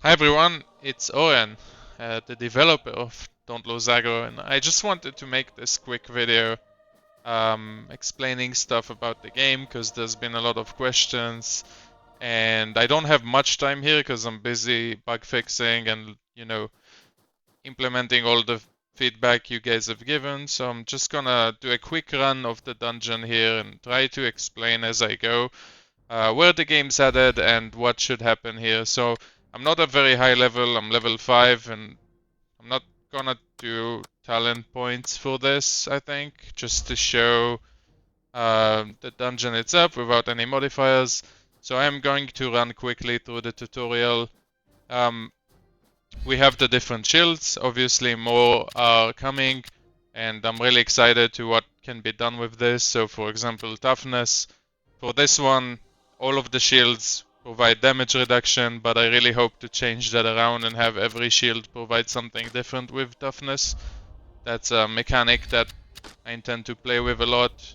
Hi everyone, it's Oren, the developer of Don't Lose Aggro, and I just wanted to make this quick video explaining stuff about the game because there's been a lot of questions and I don't have much time here because I'm busy bug fixing and, implementing all the feedback you guys have given. So I'm just gonna do a quick run of the dungeon here and try to explain as I go where the game's headed and what should happen here. So I'm not a very high level, I'm level 5 and I'm not gonna do talent points for this, I think, just to show the dungeon itself without any modifiers. So I'm going to run quickly through the tutorial. We have the different shields, obviously more are coming and I'm really excited to what can be done with this. So for example, Toughness. For this one, all of the shields provide damage reduction, but I really hope to change that around and have every shield provide something different with Toughness. That's a mechanic that I intend to play with a lot.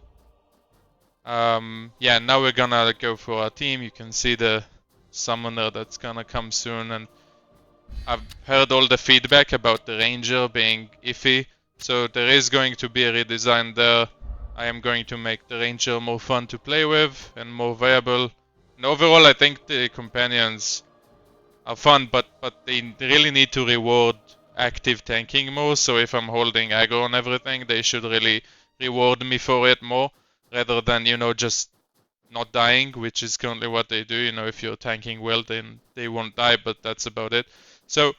Yeah, now we're gonna go for our team. You can see the summoner that's gonna come soon, and I've heard all the feedback about the ranger being iffy, so there is going to be a redesign there. I am going to make the ranger more fun to play with and more viable. And overall, I think the companions are fun, but they really need to reward active tanking more. So if I'm holding aggro and everything, they should really reward me for it more, rather than, just not dying, which is currently what they do. If you're tanking well, then they won't die, but that's about it. So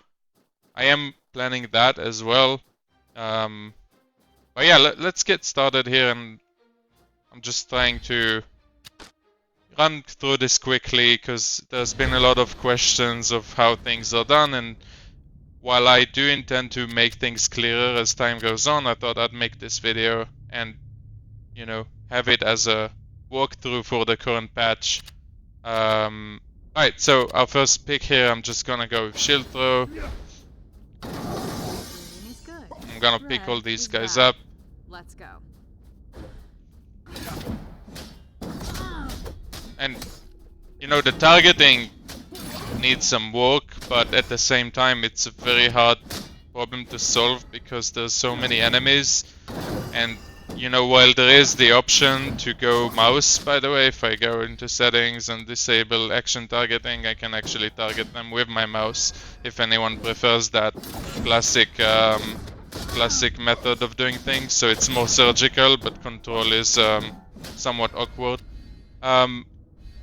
I am planning that as well. But yeah, let's get started here, and I'm just trying to run through this quickly because there's been a lot of questions of how things are done, and while I do intend to make things clearer as time goes on, I thought I'd make this video and, have it as a walkthrough for the current patch. Alright, so our first pick here, I'm just gonna go with shield throw. I'm gonna pick all these guys up. Let's go. And, the targeting needs some work, but at the same time it's a very hard problem to solve because there's so many enemies. And, while there is the option to go mouse, by the way, if I go into settings and disable action targeting, I can actually target them with my mouse if anyone prefers that classic method of doing things. So it's more surgical, but control is somewhat awkward.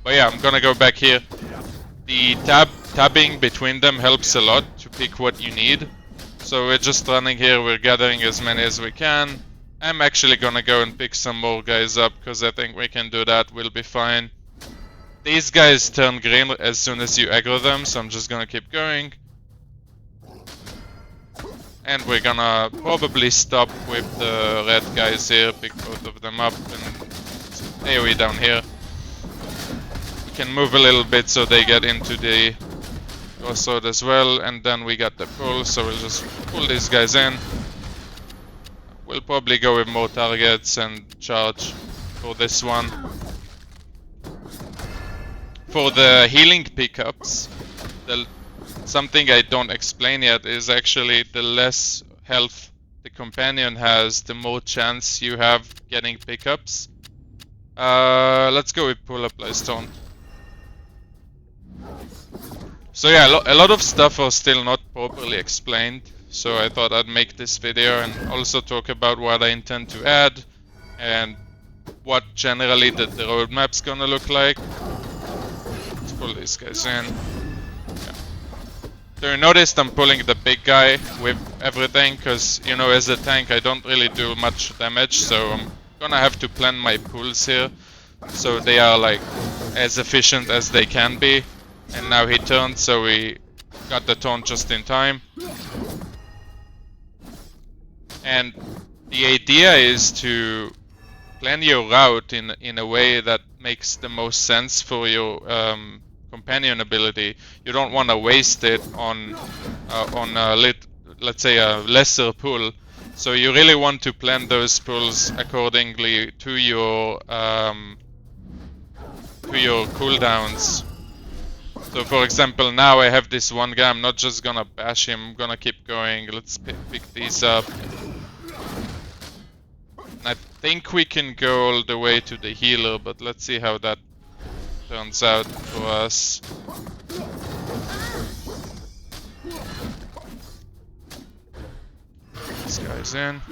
But yeah, I'm gonna go back here. The tabbing between them helps a lot to pick what you need. So we're just running here, we're gathering as many as we can. I'm actually gonna go and pick some more guys up because I think we can do that, we'll be fine. These guys turn green as soon as you aggro them, so I'm just gonna keep going. And we're gonna probably stop with the red guys here, pick both of them up, and AoE down here. We can move a little bit so they get into the sword as well, and then we got the pull, so we'll just pull these guys in. We'll probably go with more targets and charge for this one. For the healing pickups, something I don't explain yet is actually the less health the companion has, the more chance you have getting pickups. Let's go with pull apply stone. So yeah, a lot of stuff are still not properly explained, so I thought I'd make this video and also talk about what I intend to add and what generally the roadmap's gonna look like. Let's pull these guys in. Yeah. So you noticed I'm pulling the big guy with everything because, as a tank I don't really do much damage, so I'm gonna have to plan my pulls here so they are like as efficient as they can be. And now he turned, so we got the taunt just in time. And the idea is to plan your route in a way that makes the most sense for your companion ability. You don't want to waste it on let's say a lesser pull. So you really want to plan those pulls accordingly to your cooldowns. So for example, now I have this one guy, I'm not just gonna bash him, I'm gonna keep going. Let's pick these up. I think we can go all the way to the healer, but let's see how that turns out for us. This guy's in.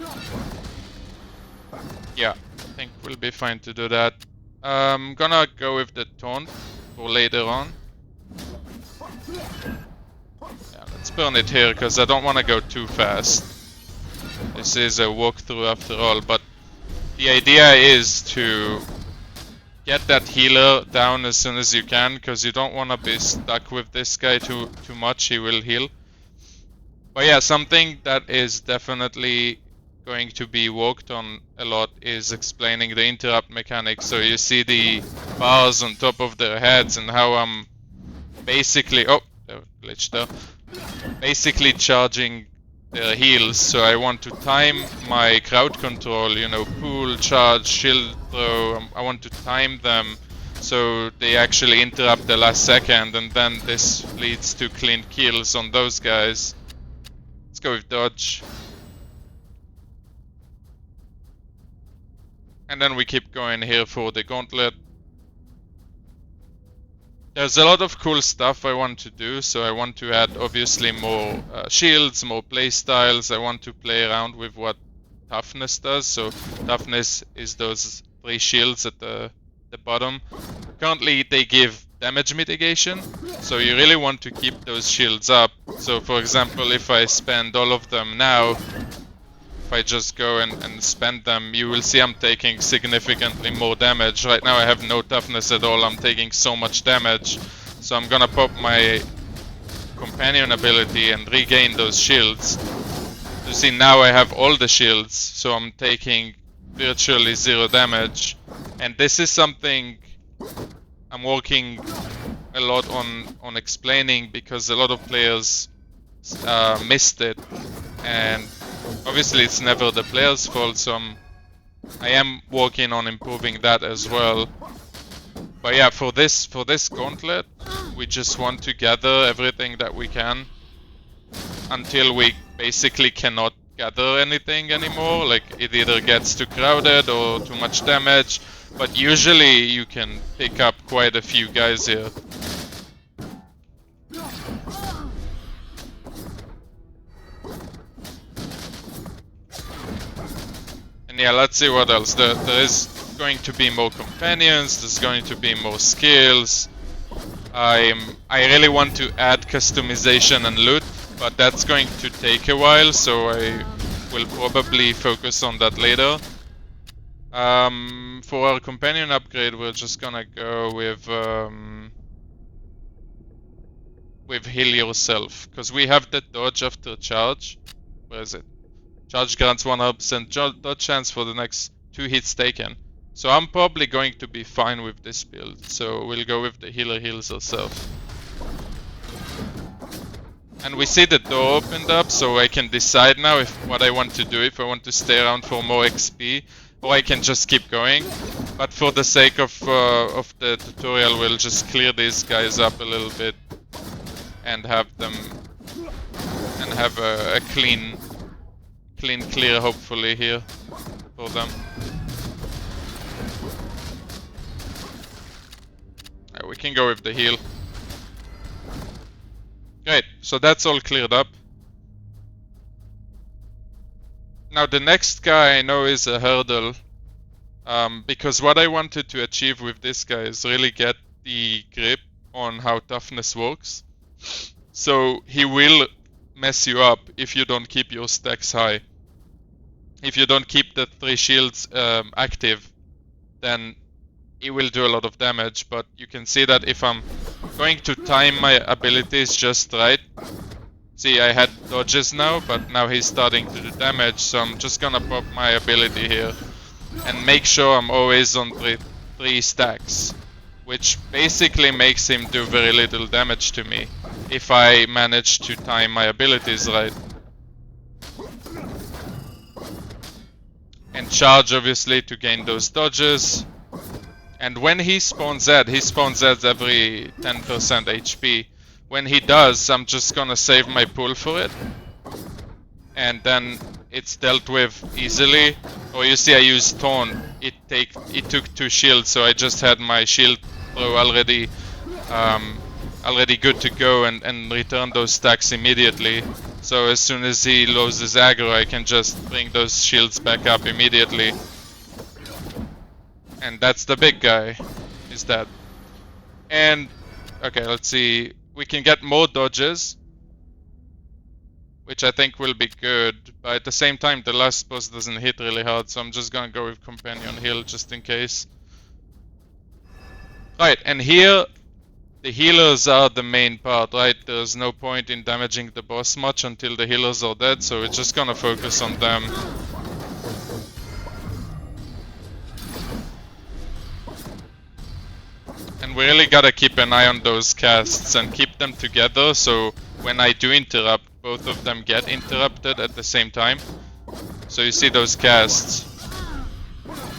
Yeah, I think we'll be fine to do that. I'm gonna go with the taunt for later on. Yeah, let's burn it here because I don't want to go too fast. This is a walkthrough after all, but the idea is to get that healer down as soon as you can, because you don't want to be stuck with this guy too much. He will heal. But yeah, something that is definitely going to be worked on a lot is explaining the interrupt mechanics. So you see the bars on top of their heads and how I'm basically glitched there. Basically charging their heals. So I want to time my crowd control, you know, pull, charge, shield throw. I want to time them so they actually interrupt the last second, and then this leads to clean kills on those guys. Let's go with dodge. And then we keep going here for the gauntlet. There's a lot of cool stuff I want to do, so I want to add obviously more shields, more playstyles. I want to play around with what Toughness does. So Toughness is those 3 shields at the bottom. Currently they give damage mitigation, so you really want to keep those shields up. So for example, if I spend all of them now, if I just go and spend them, you will see I'm taking significantly more damage. Right now I have no toughness at all, I'm taking so much damage. So I'm gonna pop my companion ability and regain those shields. You see now I have all the shields, so I'm taking virtually 0 damage. And this is something I'm working a lot on explaining, because a lot of players missed it. And obviously it's never the player's fault, so I am working on improving that as well. But yeah, for this gauntlet, we just want to gather everything that we can until we basically cannot gather anything anymore. Like it either gets too crowded or too much damage, but usually you can pick up quite a few guys here. Yeah, let's see what else. There is going to be more companions, there's going to be more skills. I really want to add customization and loot, but that's going to take a while, so I will probably focus on that later. For our companion upgrade, we're just gonna go with heal yourself, because we have the dodge after charge. Where is it? Charge grants 100% dodge chance for the next 2 hits taken. So I'm probably going to be fine with this build. So we'll go with the healer heals herself. And we see the door opened up, so I can decide now what I want to do. If I want to stay around for more XP, or I can just keep going. But for the sake of the tutorial, we'll just clear these guys up a little bit and have them a clean clear, hopefully, here for them. We can go with the heal. Great, so that's all cleared up. Now the next guy I know is a hurdle, because what I wanted to achieve with this guy is really get the grip on how toughness works. So he will mess you up if you don't keep your stacks high. If you don't keep the 3 shields active, then it will do a lot of damage. But you can see that if I'm going to time my abilities just right, see, I had dodges now, but now he's starting to do damage, so I'm just gonna pop my ability here and make sure I'm always on 3 stacks, which basically makes him do very little damage to me if I manage to time my abilities right. And charge, obviously, to gain those dodges. And when he spawns Zeds every 10% HP. When he does, I'm just gonna save my pull for it. And then it's dealt with easily. Or you see I used Taunt. It took 2 shields, so I just had my shield throw already good to go and return those stacks immediately. So as soon as he loses aggro, I can just bring those shields back up immediately. And that's the big guy. He's dead. And okay, let's see. We can get more dodges, which I think will be good. But at the same time, the last boss doesn't hit really hard, so I'm just gonna go with Companion Heal just in case. Right, and here the healers are the main part, right? There's no point in damaging the boss much until the healers are dead, so we're just gonna focus on them. And we really gotta keep an eye on those casts and keep them together, so when I do interrupt, both of them get interrupted at the same time. So you see those casts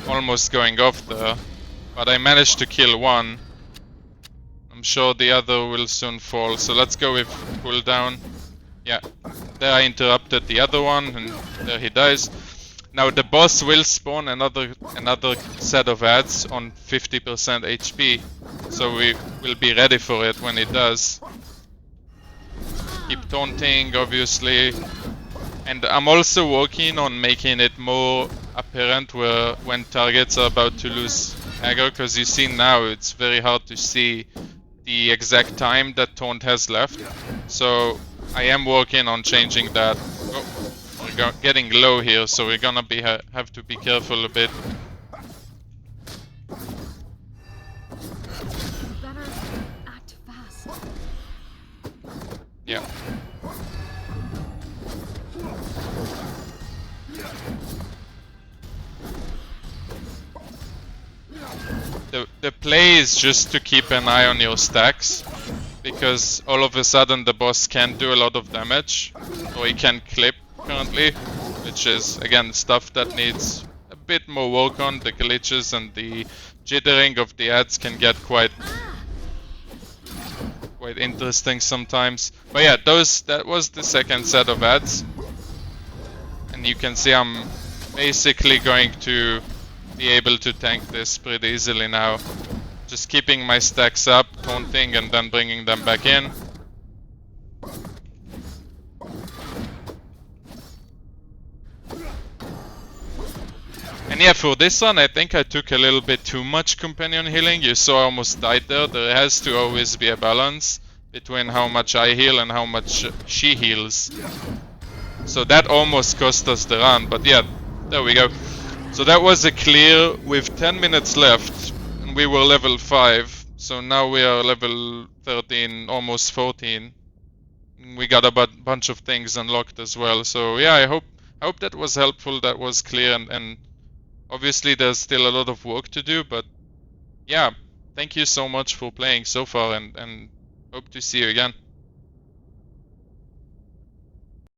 almost going off there, but I managed to kill one. I'm sure the other will soon fall, so let's go with cooldown. Yeah, there I interrupted the other one, and there he dies. Now the boss will spawn another set of ads on 50% HP, so we will be ready for it when it does. Keep taunting, obviously. And I'm also working on making it more apparent when targets are about to lose aggro, because you see now it's very hard to see the exact time that taunt has left. So I am working on changing that. Oh, we're getting low here, so we're gonna have to be careful a bit. Better act fast. Yeah. The play is just to keep an eye on your stacks, because all of a sudden the boss can do a lot of damage, or he can clip currently, which is again stuff that needs a bit more work on. The glitches and the jittering of the ads can get quite interesting sometimes. But yeah, that was the second set of ads, and you can see I'm basically going to be able to tank this pretty easily now. Just keeping my stacks up, taunting, and then bringing them back in. And yeah, for this one, I think I took a little bit too much companion healing. You saw I almost died there. There has to always be a balance between how much I heal and how much she heals. So that almost cost us the run, but yeah, there we go. So that was a clear with 10 minutes left, and we were level 5. So now we are level 13, almost 14. We got a bunch of things unlocked as well. So yeah, I hope that was helpful, that was clear, and obviously there's still a lot of work to do, but yeah, thank you so much for playing so far, and hope to see you again.